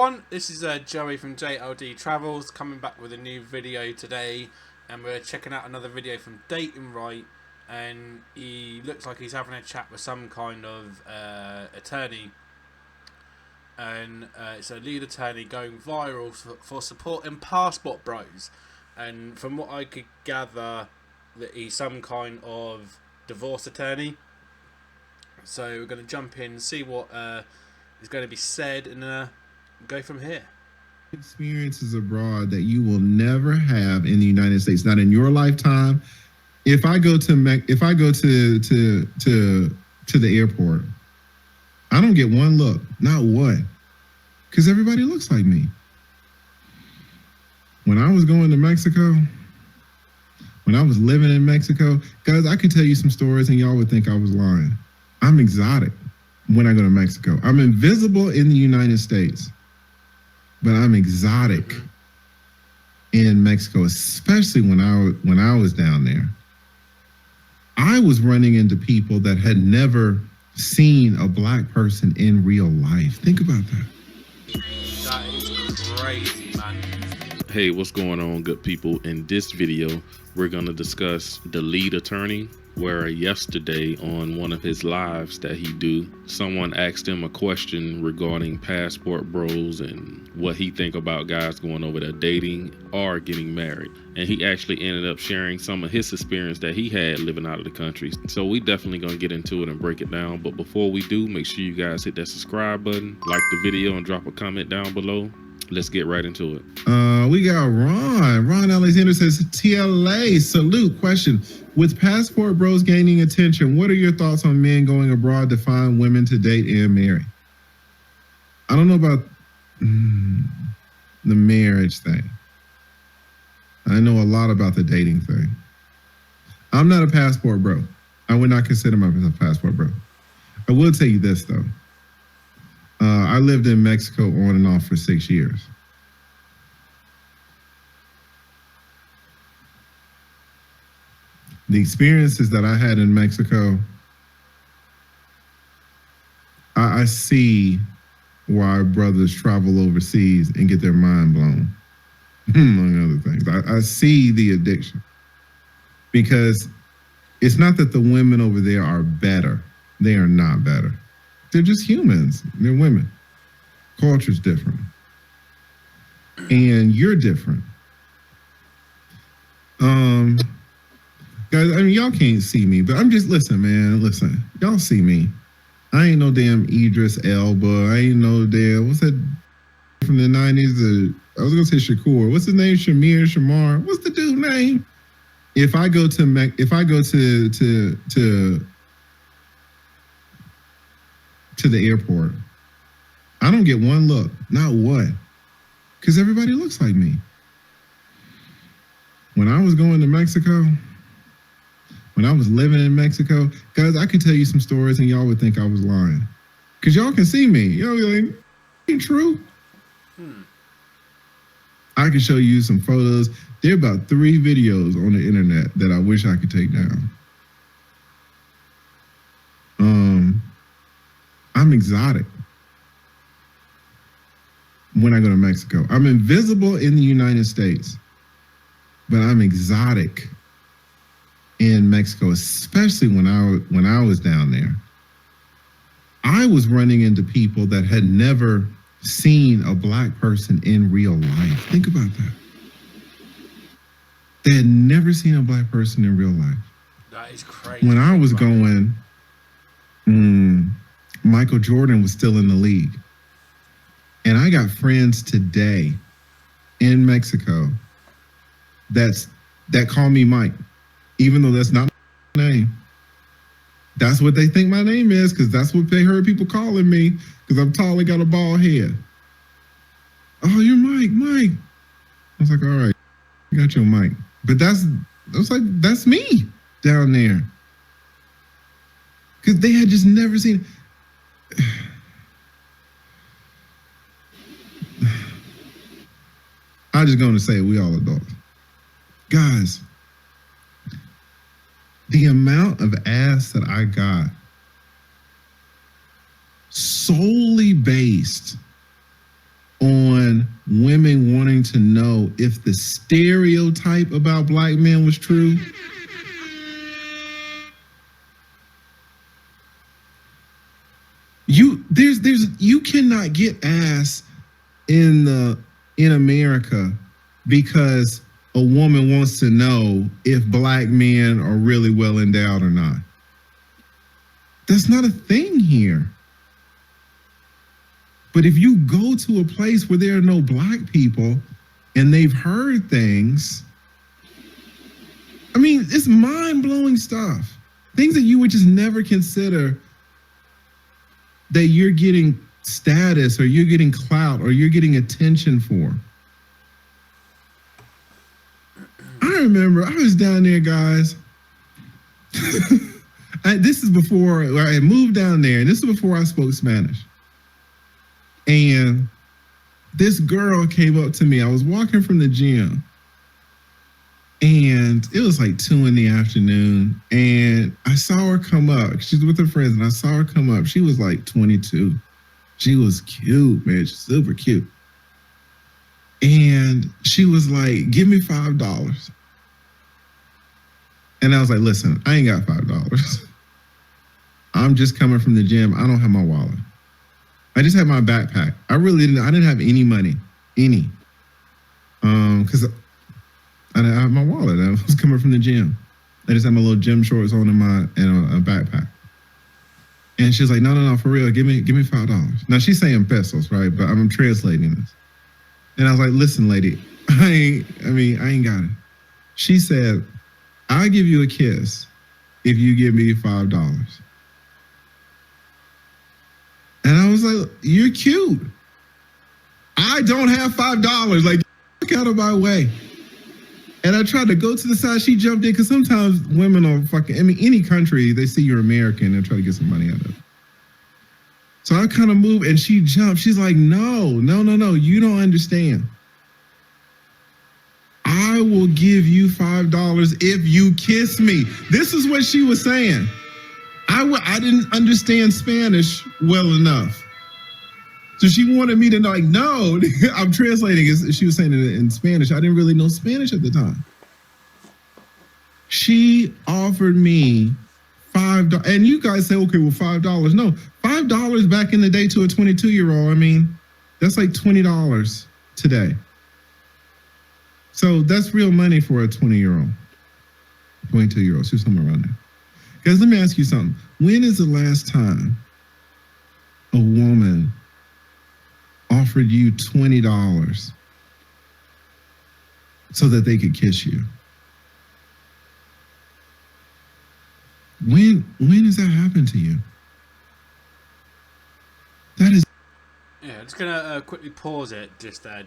everyone, this is Joey from JLD Travels coming back with a new video today, and we're checking out another video from DatingWright, and he looks like he's having a chat with some kind of attorney, and it's a lead attorney going viral for supporting passport bros, and from what I could gather that he's some kind of divorce attorney. So we're going to jump in and see what is going to be said and go from here. Experiences abroad that you will never have in the United States, not in your lifetime. If I go to the airport, I don't get one look, not one, because everybody looks like me. When I was going to Mexico, when I was living in Mexico, guys, I could tell you some stories and y'all would think I was lying. I'm exotic when I go to Mexico. I'm invisible in the United States, but I'm exotic in Mexico, especially when I was down there. I was running into people that had never seen a black person in real life. Think about that. That is crazy, man. Hey, what's going on, good people? In this video, we're going to discuss the lead attorney, where yesterday on one of his lives that he do, someone asked him a question regarding passport bros and what he think about guys going over there dating or getting married. And he actually ended up sharing some of his experience that he had living out of the country. So we definitely gonna get into it and break it down. But before we do, make sure you guys hit that subscribe button, like the video, and drop a comment down below. Let's get right into it. We got Ron. Ron Alexander says, TLA, salute. Question, with passport bros gaining attention, what are your thoughts on men going abroad to find women to date and marry? I don't know about the marriage thing. I know a lot about the dating thing. I'm not a passport bro. I would not consider myself a passport bro. I will tell you this, though. I lived in Mexico on and off for 6 years. The experiences that I had in Mexico, I see why brothers travel overseas and get their mind blown, among other things. I see the addiction, because it's not that the women over there are better. They are not better. They're just humans. They're women. Culture's different. And you're different. Guys, I mean, y'all can't see me, but I'm just, listen, man, listen. Y'all see me. I ain't no damn Idris Elba. I ain't no damn, what's that from the 90s? I was going to say Shakur. What's his name? Shamar. What's the dude name? If I go to the airport, I don't get one look, not one, because everybody looks like me. When I was going to Mexico, when I was living in Mexico, guys, I could tell you some stories and y'all would think I was lying, because y'all can see me. Y'all be like, ain't true. I can show you some photos. There are about 3 videos on the internet that I wish I could take down. I'm exotic when I go to Mexico. I'm invisible in the United States, but I'm exotic in Mexico, especially when I was down there. I was running into people that had never seen a black person in real life. Think about that. They had never seen a black person in real life. That is crazy. When I was going, Michael Jordan was still in the league. And I got friends today in Mexico that call me Mike, even though that's not my name. That's what they think my name is, because that's what they heard people calling me, because I'm tall and got a bald head. Oh, you're Mike. I was like, all right, I got your Mike. But that's me down there. Because they had just never seen. I'm just going to say we all adults. Guys, the amount of ass that I got solely based on women wanting to know if the stereotype about black men was true. You cannot get ass in America because a woman wants to know if black men are really well endowed or not. That's not a thing here. But if you go to a place where there are no black people and they've heard things, I mean, it's mind-blowing stuff. Things that you would just never consider that you're getting status or you're getting clout or you're getting attention for. I remember I was down there, guys. This is before I moved down there, and this is before I spoke Spanish. And this girl came up to me. I was walking from the gym, and it was like 2 p.m, and I saw her come up. She's with her friends, and I saw her come up. She was like 22. She was cute, man. She's super cute. And she was like, give me $5. And I was like, listen, I ain't got $5. I'm just coming from the gym. I don't have my wallet. I just had my backpack. I didn't have any money, because I didn't have my wallet. I was coming from the gym. I just had my little gym shorts on and a backpack. And she's like, no, for real, give me $5. Now she's saying pesos, right? But I'm translating this. And I was like, listen, lady, I ain't got it. She said, I'll give you a kiss if you give me $5. And I was like, you're cute. I don't have $5. Like, get out of my way. And I tried to go to the side. She jumped in because sometimes women are any country, they see you're American and try to get some money out of it. So I kind of moved and she jumped. She's like, no, you don't understand. I will give you $5 if you kiss me. This is what she was saying. I didn't understand Spanish well enough. So she wanted me to know, like, no, I'm translating. She was saying it in Spanish. I didn't really know Spanish at the time. She offered me $5. And you guys say, okay, well, $5. No, $5 back in the day to a 22-year-old, that's like $20 today. So that's real money for a 20-year-old, 22-year-old. She's somewhere around there. Guys, let me ask you something. When is the last time a woman offered you $20 so that they could kiss you? When has that happened to you? That is. Yeah, just gonna quickly pause it just there,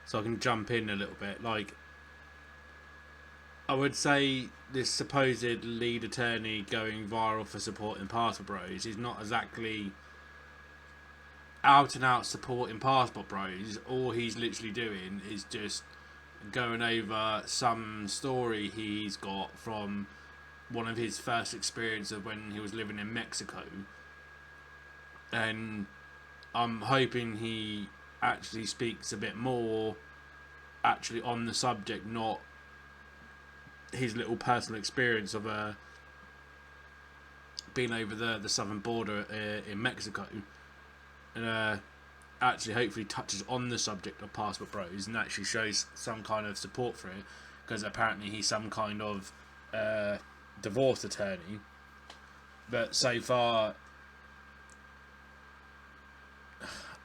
so I can jump in a little bit. Like, I would say this supposed lead attorney going viral for supporting Passport Bros is not exactly out and out supporting Passport Bros. All he's literally doing is just going over some story he's got from one of his first experiences of when he was living in Mexico. And I'm hoping he actually speaks a bit more actually on the subject, not his little personal experience of being over the southern border in Mexico, and actually hopefully touches on the subject of Passport Bros and actually shows some kind of support for it, because apparently he's some kind of divorce attorney. But so far,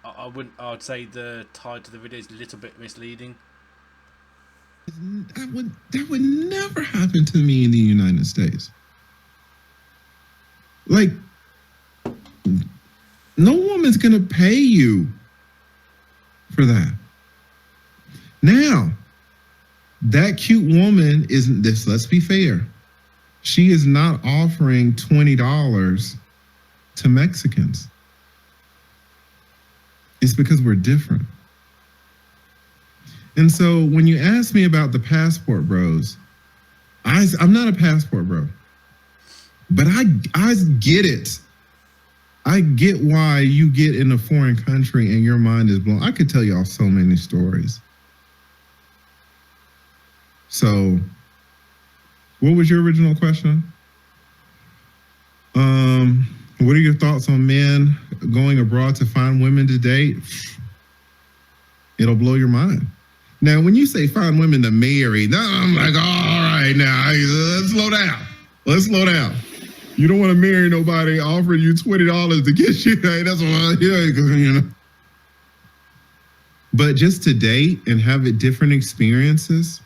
I'd say the title of the video is a little bit misleading. That would never happen to me in the United States. Like, no woman's gonna pay you for that. Now, that cute woman isn't this. Let's be fair. She is not offering $20 to Mexicans. It's because we're different. And so when you ask me about the Passport Bros, I'm not a Passport Bro, but I get it. I get why you get in a foreign country and your mind is blown. I could tell y'all so many stories. So, what was your original question? What are your thoughts on men going abroad to find women to date? It'll blow your mind. Now, when you say find women to marry, now I'm like, all right, now let's slow down. Let's slow down. You don't want to marry nobody offering you $20 to get you. Hey, that's what I hear, you know. But just to date and have different experiences,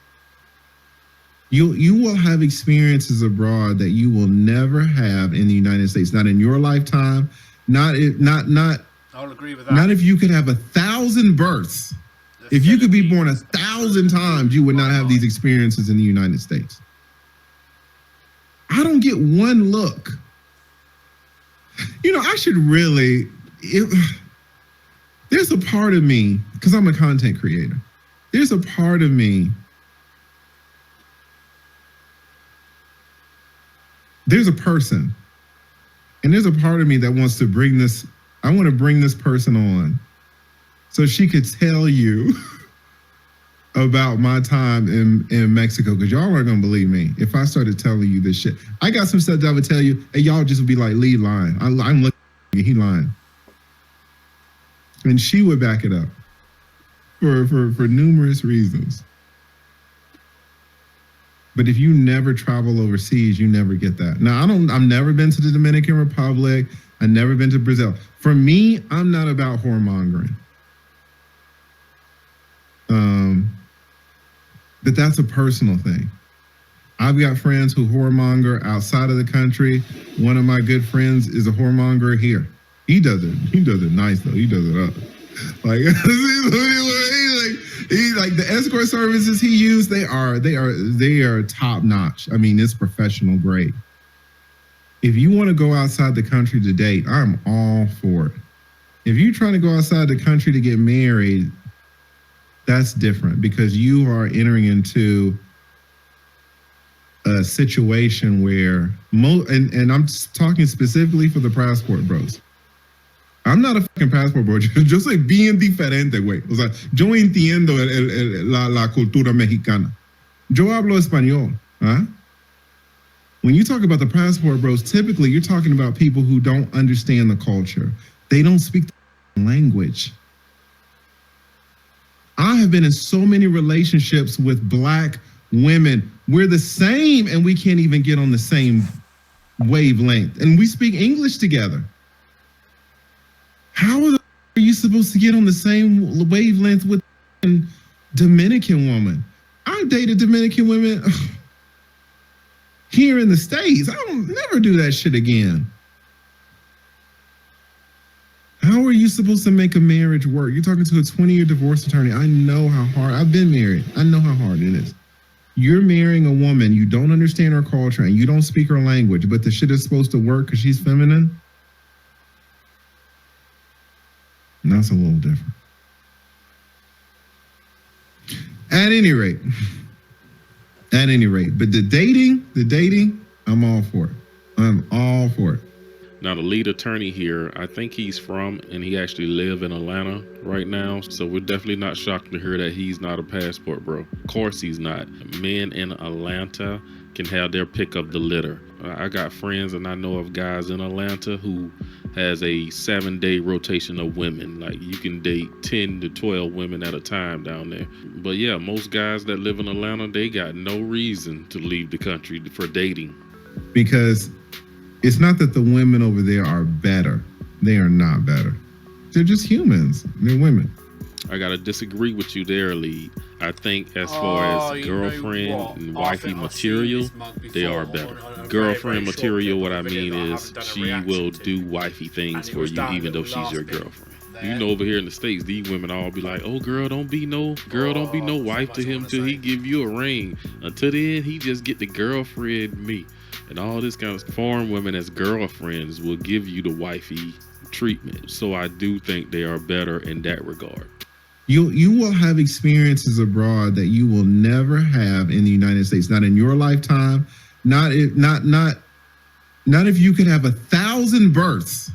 you will have experiences abroad that you will never have in the United States. Not in your lifetime. Not. I'll agree with that. Not if you could have 1,000 births. If you could be born 1,000 times, you would not have these experiences in the United States. I don't get one look. You know, I should really. There's a part of me, because I'm a content creator. There's a part of me. There's a person, and there's a part of me that wants to bring this. I want to bring this person on so she could tell you about my time in Mexico, because y'all aren't going to believe me if I started telling you this shit. I got some stuff that I would tell you, and y'all just would be like, Lee lying. I'm looking at you, he lying. And she would back it up for numerous reasons. But if you never travel overseas, you never get that. Now, I've never been to the Dominican Republic. I've never been to Brazil. For me, I'm not about whoremongering. But that's a personal thing. I've got friends who whoremonger outside of the country. One of my good friends is a whoremonger here. He does it nice though. He does it up. Like, he like the escort services he used, they are top notch. I mean, it's professional grade. If you want to go outside the country to date, I'm all for it. If you're trying to go outside the country to get married, that's different, because you are entering into a situation where and I'm talking specifically for the passport bros. I'm not a fucking passport bro. Yo soy bien diferente, güey. O sea, yo entiendo la cultura mexicana. Yo hablo español. Huh? When you talk about the passport bros, typically you're talking about people who don't understand the culture. They don't speak the language. I have been in so many relationships with Black women. We're the same and we can't even get on the same wavelength. And we speak English together. How are you supposed to get on the same wavelength with a Dominican woman? I've dated Dominican women here in the States. I don't never do that shit again. How are you supposed to make a marriage work? You're talking to a 20-year divorce attorney. I know how hard. I've been married. I know how hard it is. You're marrying a woman, you don't understand her culture, and you don't speak her language, but the shit is supposed to work because she's feminine. And that's a little different. At any rate, but the dating, I'm all for it. I'm all for it. Now, the lead attorney here, I think he's from, and he actually live in Atlanta right now. So we're definitely not shocked to hear that he's not a passport bro. Of course he's not. Men in Atlanta can have their pick of the litter. I got friends and I know of guys in Atlanta who has a 7-day rotation of women. Like, you can date 10 to 12 women at a time down there. But yeah, most guys that live in Atlanta, they got no reason to leave the country for dating. Because it's not that the women over there are better. They are not better. They're just humans. They're women. I gotta disagree with you there, Lead. I think as far as girlfriend and wifey material, they are better. Girlfriend material, what I mean is she will do wifey things for you even though she's your girlfriend. You know, over here in the States, these women all be like, oh, girl, don't be no wife to him till he give you a ring. Until then, he just get the girlfriend me. And all this kind of foreign women as girlfriends will give you the wifey treatment. So I do think they are better in that regard. You will have experiences abroad that you will never have in the United States. Not in your lifetime. Not if you could have 1,000 births.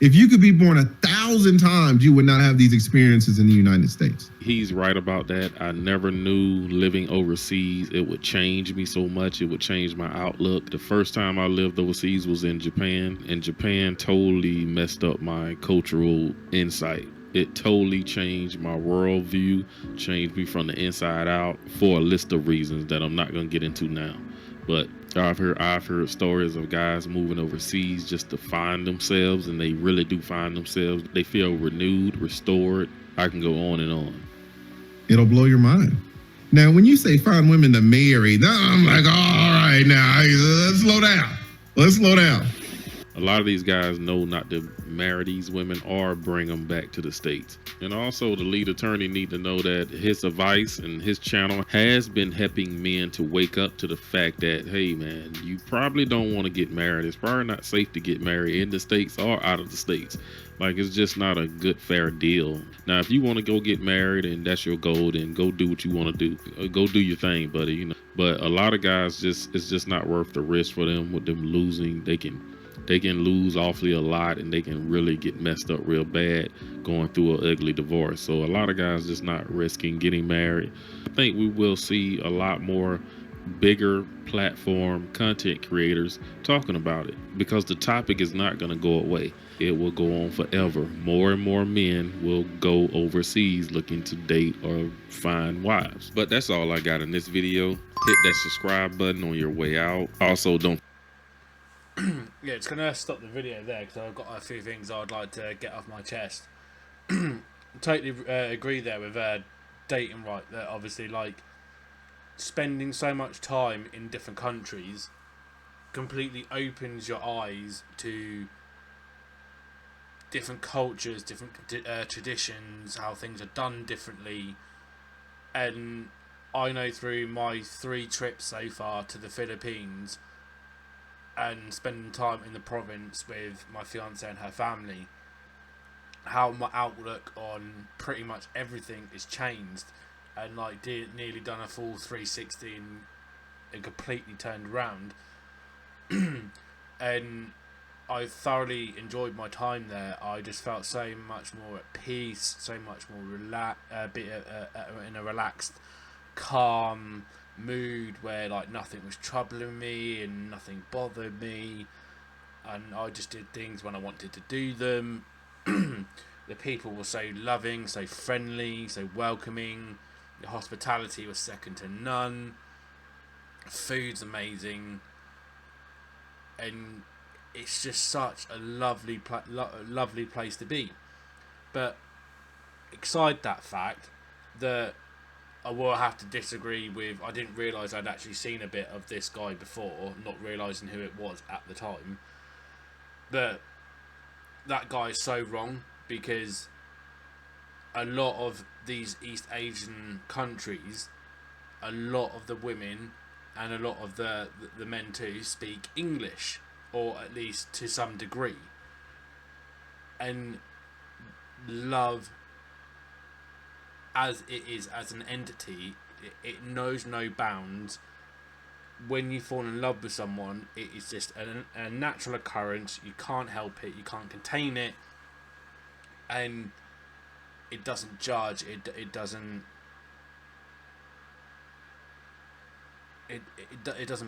If you could be born 1,000 times, you would not have these experiences in the United States. He's right about that. I never knew living overseas, it would change me so much. It would change my outlook. The first time I lived overseas was in Japan, and Japan totally messed up my cultural insight. It totally changed my worldview, changed me from the inside out for a list of reasons that I'm not going to get into now. But I've heard stories of guys moving overseas just to find themselves, and they really do find themselves. They feel renewed, restored. I can go on and on. It'll blow your mind. Now, when you say find women to marry, I'm like, all right, now let's slow down. Let's slow down. A lot of these guys know not to marry these women or bring them back to the States. And also the lead attorney need to know that his advice and his channel has been helping men to wake up to the fact that, hey man, you probably don't want to get married. It's probably not safe to get married in the States or out of the States. Like, it's just not a good, fair deal. Now, if you want to go get married and that's your goal, then go do what you want to do. Go do your thing, buddy. You know. But a lot of guys, it's just not worth the risk for them. With them losing, they can lose awfully a lot, and they can really get messed up real bad going through an ugly divorce. So a lot of guys just not risking getting married. I think we will see a lot more bigger platform content creators talking about it, because the topic is not going to go away. It will go on forever. More and more men will go overseas looking to date or find wives. But that's all I got in this video. Hit that subscribe button on your way out. Also, don't Yeah, it's gonna stop the video there because I've got a few things I'd like to get off my chest. Totally agree there with DatingWright, that obviously, like, spending so much time in different countries completely opens your eyes to different cultures, different traditions, how things are done differently. And I know through my 3 trips so far to the Philippines and spending time in the province with my fiance and her family, how my outlook on pretty much everything is changed, and like nearly done a full 360 and completely turned around. And I thoroughly enjoyed my time there. I just felt so much more at peace, so much more in a relaxed, calm mood where like nothing was troubling me and nothing bothered me, and I just did things when I wanted to do them. The people were so loving, so friendly, so welcoming. The hospitality was second to none. Food's amazing, and it's just such a lovely place to be. But beside that fact, that I will have to disagree with. I didn't realise I'd actually seen a bit of this guy before, not realising who it was at the time. But that guy is so wrong, because a lot of these East Asian countries, a lot of the women and a lot of the men too speak English, or at least to some degree. And love, as it is as an entity, it knows no bounds. When you fall in love with someone, it is just a natural occurrence. You can't help it, you can't contain it, and it doesn't judge. It doesn't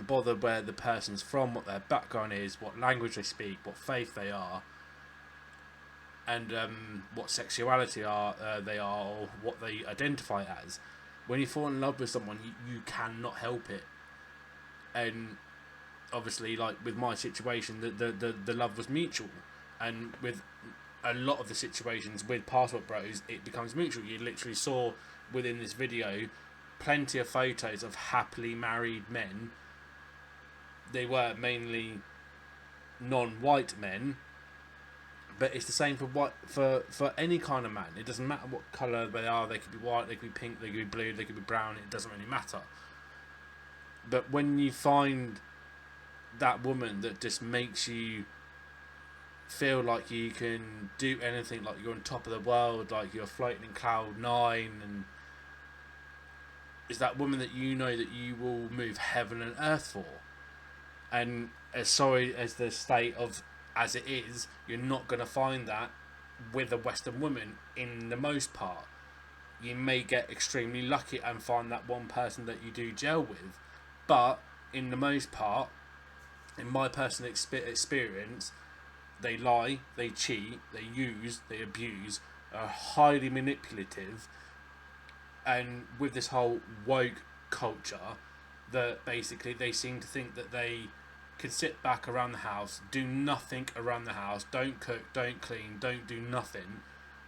bother where the person's from, what their background is, what language they speak, what faith they are, and what sexuality they are, or what they identify as. When you fall in love with someone, you cannot help it. And obviously, like with my situation, the love was mutual, and with a lot of the situations with Passport Bros, it becomes mutual. You literally saw within this video plenty of photos of happily married men. They were mainly non-white men, but it's the same for any kind of man. It doesn't matter what colour they are. They could be white, they could be pink, they could be blue, they could be brown. It doesn't really matter. But when you find that woman that just makes you feel like you can do anything, like you're on top of the world, like you're floating in cloud 9, and is that woman that you know that you will move heaven and earth for. And as sorry as the state of as it is, you're not going to find that with a Western woman in the most part. You may get extremely lucky and find that one person that you do gel with, but in the most part, in my personal experience, they lie, they cheat, they use, they abuse, are highly manipulative, and with this whole woke culture, that basically they seem to think that they can sit back around the house, do nothing around the house, don't cook, don't clean, don't do nothing,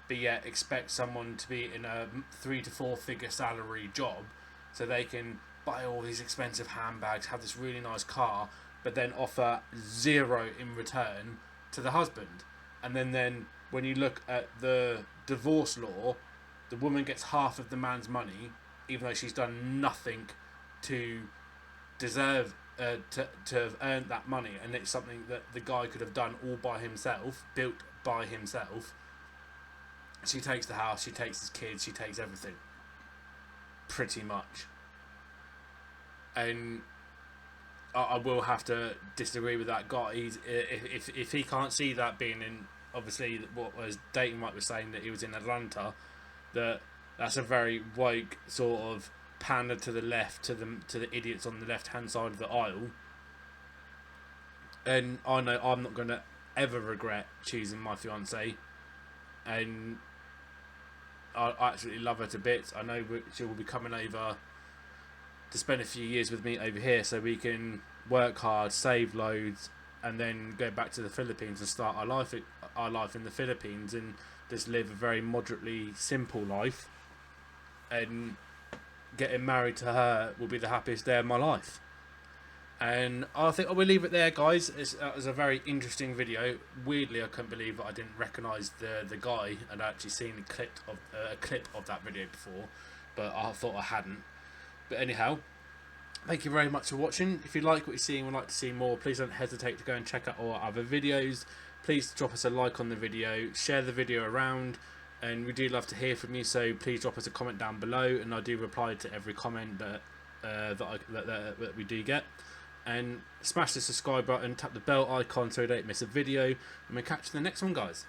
but yet expect someone to be in a 3 to 4 figure salary job so they can buy all these expensive handbags, have this really nice car, but then offer zero in return to the husband. And then when you look at the divorce law, the woman gets half of the man's money, even though she's done nothing to deserve to have earned that money, and it's something that the guy could have done all by himself, built by himself. She takes the house, she takes his kids, she takes everything, pretty much. And I will have to disagree with that guy. If he can't see that being in, obviously, what was DatingWright was saying, that he was in Atlanta, that's a very woke sort of pander to the left, to the idiots on the left hand side of the aisle. And I know I'm not going to ever regret choosing my fiance, and I absolutely love her to bits. I know she will be coming over to spend a few years with me over here, so we can work hard, save loads, and then go back to the Philippines and start our life in the Philippines, and just live a very moderately simple life. And getting married to her will be the happiest day of my life. And I think I will leave it there, guys. It was a very interesting video. Weirdly, I couldn't believe that I didn't recognise the guy. I'd actually seen a clip of that video before, but I thought I hadn't. But anyhow, thank you very much for watching. If you like what you see and would like to see more, please don't hesitate to go and check out all our other videos. Please drop us a like on the video, share the video around, and we do love to hear from you, so please drop us a comment down below, and I do reply to every comment that we do get. And smash the subscribe button, tap the bell icon so you don't miss a video, and we'll catch you in the next one, guys.